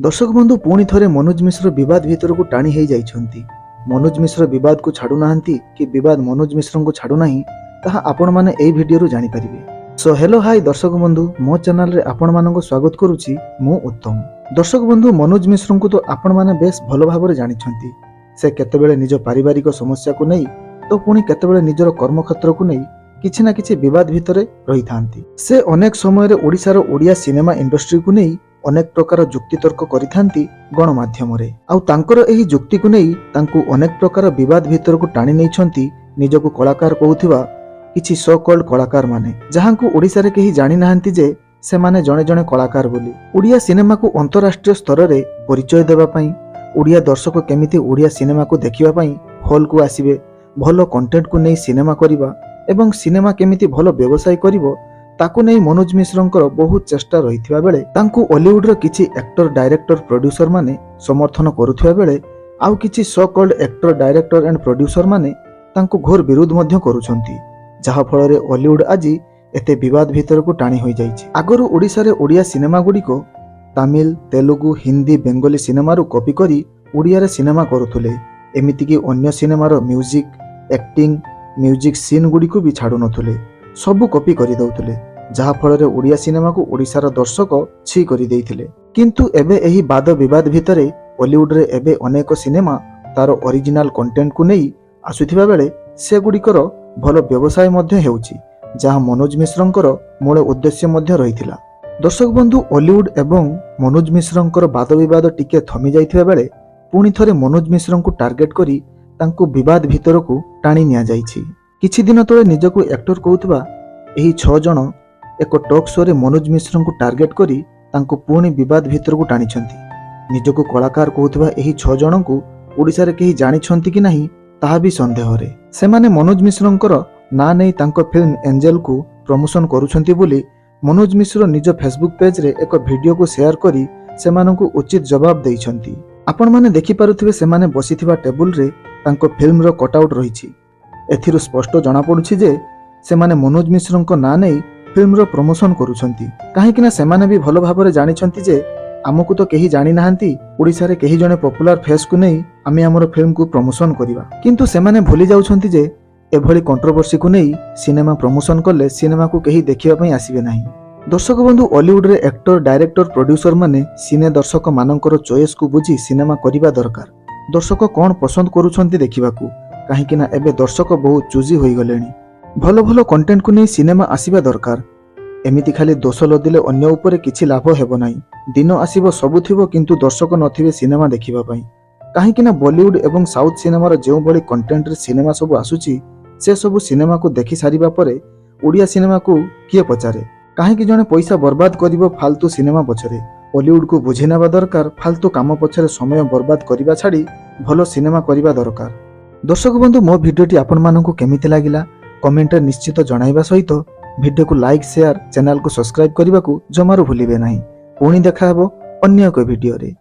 दर्शक बंधु पुणी थरे मनोज मिश्र विवाद भीतर को टाणी हो जाइछंती। मनोज मिश्र विवाद को छाड़ू नाहंती कि विवाद मनोज मिश्र को छाड़ू नाही ताहा आपण माने एई वीडियो रु जानि परिबे। सो हेलो हाय दर्शक बंधु, मो चैनल रे आपण मानको स्वागत करूची मु उत्तम। दर्शक बंधु मनोज मिश्र को तो आपण माने बेस भलो भाबरे जानिछंती। से केतेबेले निज पारिवारिक समस्या को नै तो पुणी केतेबेले निजर कर्मक्षेत्र को नै किछि ना किछि विवाद भितरे रही थांती। से अनेक समय रे ओडिसा रो ओडिया सिनेमा इंडस्ट्री को नै अनेक प्रकार जुक्ति तर्क करिथांती गणमाध्यम रे। आउ तांकर एही जुक्ति को नै तांकु अनेक प्रकार विवाद भितर को टाणी नैछंती निजको कलाकार कहउथिबा किछि सो कॉल्ड कलाकार माने, जहांकु ओडिसा रे केही जानि नाहंती जे से माने जणे जणे कलाकार बोली। ओडिया सिनेमा को अंतरराष्ट्रीय स्तर रे परिचय देबा पई, ओडिया दर्शक केमिति ओडिया सिनेमा को देखिबा पई हॉल को आसीबे, भलो कंटेंट को नै सिनेमा करिबा एवं सिनेमा केमिति भलो व्यवसाय करिवो ताकु नै मनोज मिश्रंकर बहुत चेष्टा रहिथिबा बेले तांकु हॉलीवुड रो किछि एक्टर डायरेक्टर प्रोड्यूसर माने समर्थन करुथिबा बेले आउ किछि so called actor director and producer माने तांकु घोर विरोध मध्य करूछंती, जहा फल रे हॉलीवुड आज एते विवाद भितर को टाणी होई जाइछि। आगरु ओडिसा रे ओडिया सिनेमा गुडी को तमिल, तेलुगु, हिंदी, बेंगली सिनेमा रो कॉपी करी ओडिया रे सिनेमा करूथुले। एमिति कि अन्य सिनेमा रो म्यूजिक, एक्टिंग, म्यूजिक सीन गुडी को भी छाडु नथुले, सबु कॉपी करि दउथुले, जहा फल रे ओडिया सिनेमा को ओडिसा रो दर्शक छी करि देइथिले। किंतु एबे एही वाद विवाद भितरे हॉलीवुड रे एबे अनेक सिनेमा तार ओरिजिनल कंटेंट को नै आसुथिबा बेले से गुडीकर भलो व्यवसाय मध्य हेउची, जहा मनोज मिश्रंकर मूल उद्देश्य मध्य रहिथिला। दर्शक बंधु हॉलीवुड एवं मनोज मिश्रंकर वाद विवाद टिके थमी जाइथिबा बेले पुणी थरे मनोज मिश्रंकु टार्गेट करी तांकु विवाद भितर को टाणी निया जाइछि। किछि दिन तळे निजको एक्टर कहउथबा एही 6 जण एक टॉक शो रे मनोज मिश्रंकु टार्गेट करी तांकु पुणी विवाद भितर को टाणीछंती। निजको कलाकार कहउथबा एही 6 जणकु ओडिसा रे केही जानिछंती कि नाही ताहा भी संदेह रे। सेमाने मनोज मिश्रंकर ना नै तांको फिल्म एंजेल को प्रमोशन करूछंती बोली मनोज मिश्र निज फेसबुक पेज रे एक वीडियो को शेयर करी सेमानंकु उचित जवाब दैछंती। आपण माने देखि पारुथिबे सेमाने बसिथिबा टेबुल रे तांको फिल्म रो कटआउट रहिछि। एथिरु स्पष्ट जणा पडुछि जे सेमाने मनोज मिश्रंको ना नै फिल्म रो प्रमोशन करूछंती, काहे कि ना सेमाने भी भलो भाबरे जानिछंती जे आमकु तो केही जानि नाहंती ओडिसा रे केही जणे पॉपुलर फेस को नै आमे हमर फिल्म को प्रमोशन करिवा। किंतु सेमाने भूली जाउछंती जे एभली कंट्रोवर्सी को नै सिनेमा प्रमोशन करले सिनेमा को केही देखिबा पई आसीबे नाही। दर्शक बंधु हॉलीवुड रे एक्टर डायरेक्टर प्रोड्यूसर माने सिने दर्शक मानकर चॉइस को बुझी सिनेमा करिबा दरकार। दर्शक कोन पसंद करूछंती देखिबाकू, काहे कि ना एबे दर्शक बहुत चूजी होई गलेनी। भलो भलो कंटेंट को नै सिनेमा आसीबा दरकार। एमिति खाली दोष लदिले अन्य ऊपर किछि लाभ हेबो नाही। दिन आसीबो सबु थिबो किंतु दर्शक नथिबे सिनेमा देखिबा पई, काहे कि ना बॉलीवुड एवं साउथ सिनेमा रो जेउ बळी कंटेंट रे सिनेमा सब आसुची से सब सिनेमा को देखि सारिबा परे ओडिया सिनेमा को किए पचारे, काहे कि जणे पैसा बर्बाद करिवो फालतू सिनेमा पछरे। हॉलीवुड को बुझि नेबा दरकार, फालतू काम पछरे समय बर्बाद करिबा छाडी भलो सिनेमा करिबा दरकार। दर्शक बंधु मो वीडियोटी आपण मानकु केमिति लागिला कमेंट रे निश्चित जणाइबा सहित वीडियो को लाइक शेयर चैनल को सब्सक्राइब करने को जमारू भूलिबे नहीं। पुणी देखा हेबो अन्य एक वीडियो रे।